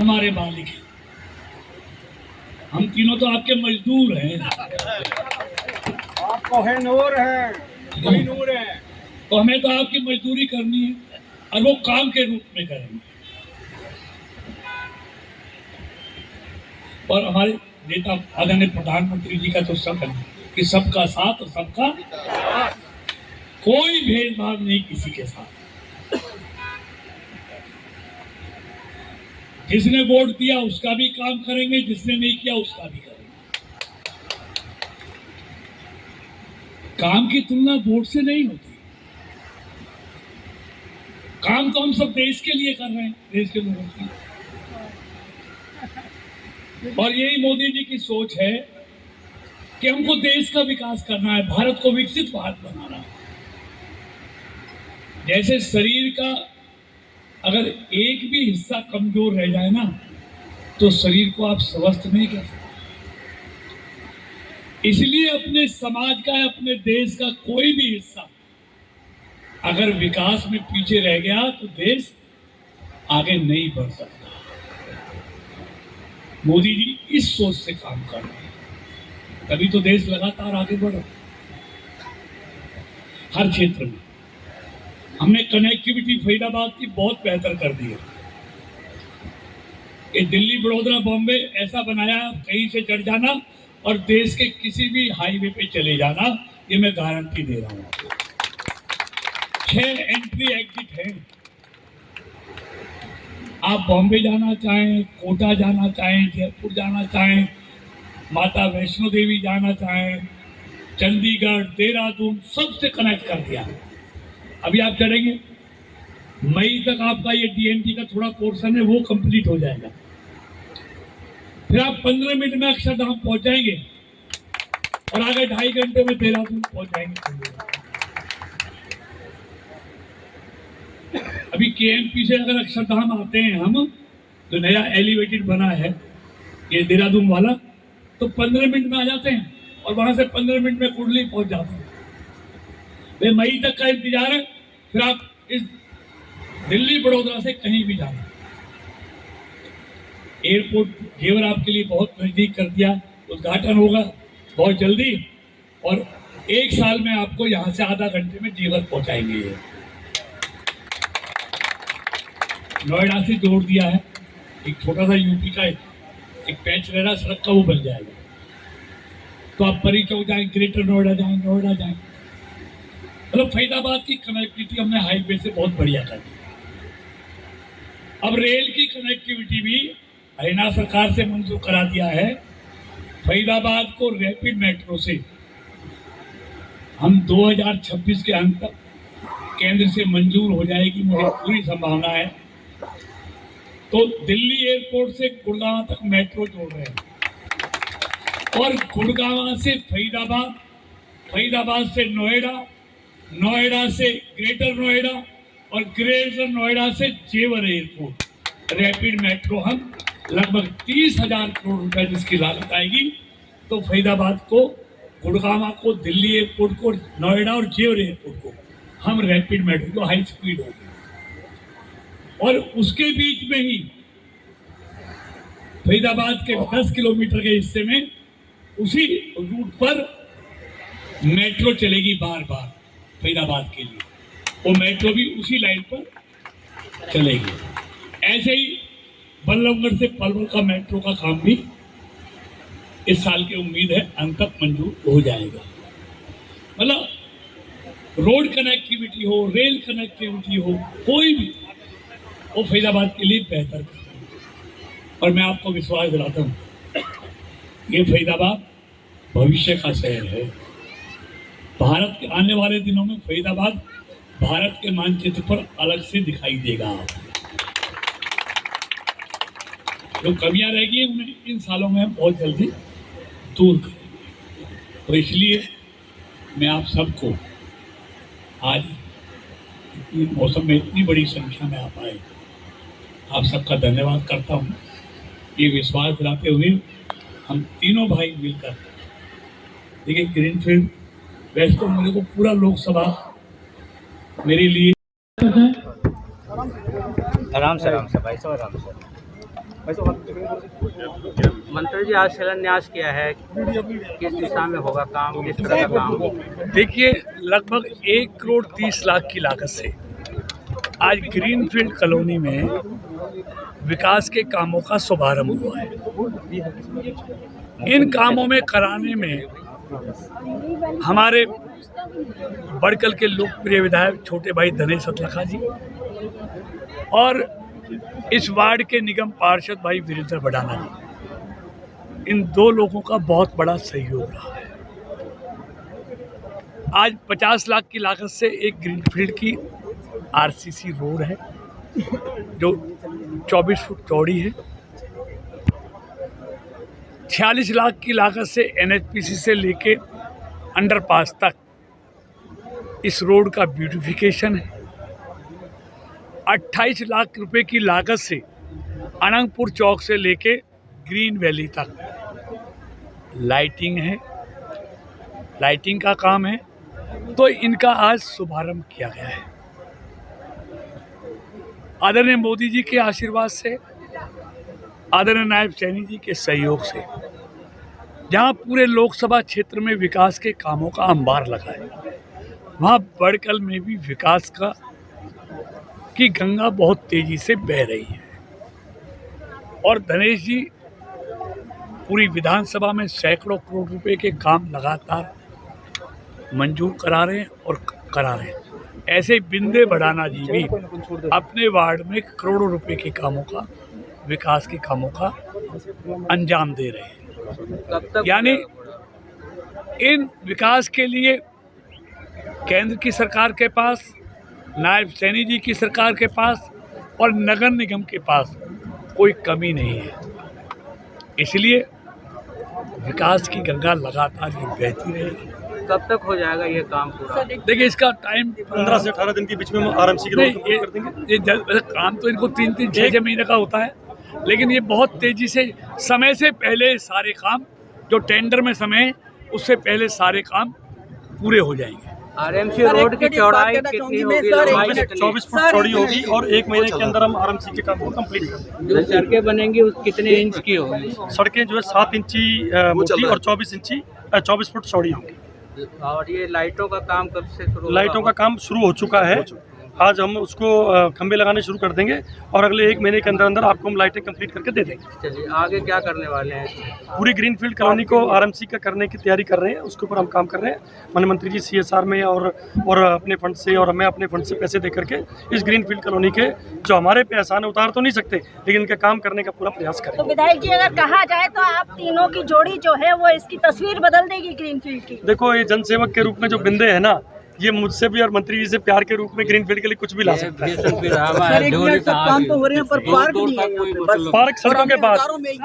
हमारे मालिक हैं, हम तीनों तो आपके मजदूर हैं। आप कोहिनूर हैं, कोहिनूर हैं। तो हमें तो आपकी मजदूरी करनी है और वो काम के रूप में करेंगे। और हमारे नेता आदरणीय प्रधानमंत्री जी का तो सब है कि सबका साथ और सबका कोई भेदभाव नहीं किसी के साथ। जिसने वोट दिया उसका भी काम करेंगे, जिसने नहीं किया उसका भी करेंगे। काम की तुलना वोट से नहीं होती। काम तो हम सब देश के लिए कर रहे हैं, देश के लोगों के लिए। और यही मोदी जी की सोच है कि हमको देश का विकास करना है, भारत को विकसित भारत बनाना है। जैसे शरीर का अगर एक भी हिस्सा कमजोर रह जाए ना तो शरीर को आप स्वस्थ नहीं कर सकते। इसलिए अपने समाज का, अपने देश का कोई भी हिस्सा अगर विकास में पीछे रह गया तो देश आगे नहीं बढ़ सकता। मोदी जी इस सोच से काम कर रहे हैं, तभी तो देश लगातार आगे बढ़ रहा है। हर क्षेत्र में हमने कनेक्टिविटी फरीदाबाद की बहुत बेहतर कर दी है। ये दिल्ली, बड़ौदा, बॉम्बे ऐसा बनाया, कहीं से चढ़ जाना और देश के किसी भी हाईवे पे चले जाना, ये मैं गारंटी दे रहा हूँ। 6 एंट्री एग्जिट है। आप बॉम्बे जाना चाहें, कोटा जाना चाहें, जयपुर जाना चाहें, माता वैष्णो देवी जाना चाहें, चंडीगढ़, देहरादून, सबसे कनेक्ट कर दिया। अभी आप चढ़ेंगे, मई तक आपका ये डीएनटी का थोड़ा पोर्शन है वो कंप्लीट हो जाएगा। फिर आप 15 मिनट में अक्षरधाम पहुंच जाएंगे और आगे 2.5 घंटे में देहरादून पहुंच जाएंगे। अभी केएमपी से अगर अक्षरधाम आते हैं हम, जो नया एलिवेटेड बना है ये देहरादून वाला, तो 15 मिनट में आ जाते हैं और वहां से 15 मिनट में कुंडली पहुंच जाते हैं। वे मई तक का इंतजार है। फिर आप इस दिल्ली, बड़ौदा से कहीं भी जाना। एयरपोर्ट जेवर आपके लिए बहुत नजदीक कर दिया, उद्घाटन होगा बहुत जल्दी और 1 साल में आपको यहां से आधा घंटे में जेवर पहुंचाएंगे। नोएडा से जोड़ दिया है, एक छोटा सा यूपी का एक पैच रह रहा सड़क का, वो बन जाएगा। तो आप परी चौक जाएं, ग्रेटर नोएडा जाएं, नोएडा जाएं। मतलब फरीदाबाद की कनेक्टिविटी हमने हाईवे से बहुत बढ़िया कर दी। अब रेल की कनेक्टिविटी भी हरियाणा सरकार से मंजूर करा दिया है। फरीदाबाद को रैपिड मेट्रो से हम 2026 के अंत तक केंद्र से मंजूर हो जाएगी, मुझे पूरी संभावना है। तो दिल्ली एयरपोर्ट से गुड़गांव तक मेट्रो जोड़ रहे हैं और गुड़गांव से फरीदाबाद, फरीदाबाद से नोएडा, नोएडा से ग्रेटर नोएडा और ग्रेटर नोएडा से जेवर एयरपोर्ट, रैपिड मेट्रो हम लगभग 30,000 करोड़ रुपए जिसकी लागत आएगी। तो फरीदाबाद को, गुड़गांव को, दिल्ली एयरपोर्ट को, नोएडा और जेवर एयरपोर्ट को हम रैपिड मेट्रो जो हाई स्पीड होगी। और उसके बीच में ही फरीदाबाद के 10 किलोमीटर के हिस्से में उसी रूट पर मेट्रो चलेगी बार बार फरीदाबाद के लिए। वो मेट्रो भी उसी लाइन पर चलेगी। ऐसे ही बल्लभगढ़ से पलवल का मेट्रो का काम भी इस साल की उम्मीद है अंत तक मंजूर हो जाएगा। मतलब रोड कनेक्टिविटी हो, रेल कनेक्टिविटी हो, कोई भी वो फरीदाबाद के लिए बेहतर कर रहे हैं। और मैं आपको विश्वास दिलाता हूँ, ये फरीदाबाद भविष्य का शहर है। भारत के आने वाले दिनों में फरीदाबाद भारत के मानचित्र पर अलग से दिखाई देगा। जो कमियां रह गई उन्हें इन सालों में हम बहुत जल्दी दूर करेंगे। तो इसलिए मैं आप सबको आज इतनी मौसम में इतनी बड़ी संख्या में आप आए, आप सबका धन्यवाद करता हूँ। ये विश्वास दिलाते हुए हम तीनों भाई मिलकर, देखिए ग्रीनफील्ड वैसे तो मुझे को पूरा लोकसभा मेरे लिए आराम से भाई साहब, आराम से। मंत्री जी आज शिलान्यास किया है, किस दिशा में होगा काम, किस तरह का काम? देखिए, लगभग 1,30,00,000 की लागत से आज ग्रीनफील्ड कॉलोनी में विकास के कामों का शुभारंभ हुआ है। इन कामों में कराने में हमारे बड़कल के लोकप्रिय विधायक छोटे भाई धनेश सतलखा जी और इस वार्ड के निगम पार्षद भाई वीरेंद्र बडाना जी, इन दो लोगों का बहुत बड़ा सहयोग रहा है। आज 50 लाख की लागत से एक ग्रीनफील्ड की आरसीसी रोड है जो 24 फुट चौड़ी है। 46 लाख की लागत से एनएचपीसी से लेके अंडरपास तक इस रोड का ब्यूटिफिकेशन है। 28 लाख रुपए की लागत से अनंगपुर चौक से लेके ग्रीन वैली तक लाइटिंग है, लाइटिंग का काम है। तो इनका आज शुभारंभ किया गया है। आदरणीय मोदी जी के आशीर्वाद से, आदरणीय नायब सैनी जी के सहयोग से, जहां पूरे लोकसभा क्षेत्र में विकास के कामों का अंबार लगा है, वहां बड़कल में भी विकास की गंगा बहुत तेजी से बह रही है। और धनेश जी पूरी विधानसभा में सैकड़ों करोड़ रुपए के काम लगातार मंजूर करा रहे हैं और करा रहे हैं। ऐसे बिंदे बडाना जी भी अपने वार्ड में करोड़ों रुपए के कामों का, विकास के कामों का अंजाम दे रहे हैं। यानी इन विकास के लिए केंद्र की सरकार के पास, नायब सैनी जी की सरकार के पास और नगर निगम के पास कोई कमी नहीं है। इसलिए विकास की गंगा लगातार ये बहती रहेगी। कब तक हो जाएगा ये काम पूरा? देखिए, इसका टाइम 15 से 18 दिन के बीच में हम आरएमसी के रोड कंप्लीट कर देंगे। ये काम तो इनको 3-3, 6-6 महीने का होता है, लेकिन ये बहुत तेजी से, समय से पहले सारे काम, जो टेंडर में समय है उससे पहले सारे काम पूरे हो जाएंगे। आरएमसी रोड की चौड़ाई कितनी होगी? 24 फुट चौड़ी होगी और 1 महीने के अंदर हम आरएमसी के काम को कंप्लीट कर देंगे। जो सड़कें बनेंगी उस कितने इंच की होगी? सड़कें जो है 7 इंची मोटी और 24 फुट चौड़ी होगी। और ये लाइटों का काम कब से शुरू होगा? लाइटों का काम शुरू हो चुका है। आज हम उसको खंबे लगाने शुरू कर देंगे और अगले 1 महीने के अंदर अंदर आपको हम लाइटें कंप्लीट करके दे देंगे। चलिए, आगे क्या करने वाले हैं? पूरी ग्रीनफील्ड कॉलोनी को आरएमसी का करने की तैयारी कर रहे हैं, उसके ऊपर हम काम कर रहे हैं। माननीय मंत्री जी सीएसआर में और अपने फंड से और हमें अपने फंड से पैसे दे करके इस ग्रीनफील्ड कॉलोनी के जो हमारे पे एहसान उतार तो नहीं सकते, लेकिन इनका काम करने का पूरा प्रयास करें। तो विधायक जी, अगर कहा जाए तो आप तीनों की जोड़ी जो है वो इसकी तस्वीर बदल देगी ग्रीनफील्ड की। देखो, ये जनसेवक के रूप में जो बिंदे है ना, ये मुझसे भी और मंत्री जी से प्यार के रूप में ग्रीनफील्ड के लिए कुछ भी ला सकता है। काम तो हो रहे हैं पर पार्क नहीं है यहाँ पे, बस पार्क सड़कों के बाद लगेंगे ही।